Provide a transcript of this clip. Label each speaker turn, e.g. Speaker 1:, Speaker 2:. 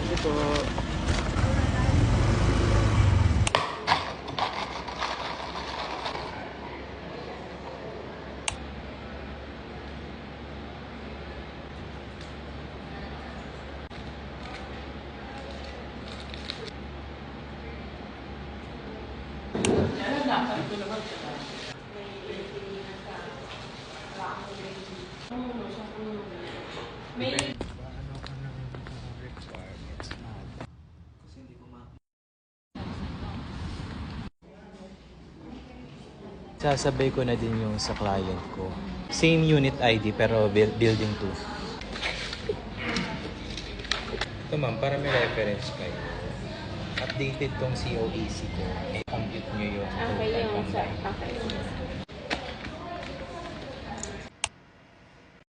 Speaker 1: Ito. Sasabay ko na din yung sa client ko. Same unit ID pero building 2. Ito ma'am, para may reference kayo. Updated tong COEC ko. I-compute nyo yung
Speaker 2: Okay,
Speaker 1: total
Speaker 2: yung
Speaker 1: combined.
Speaker 2: okay.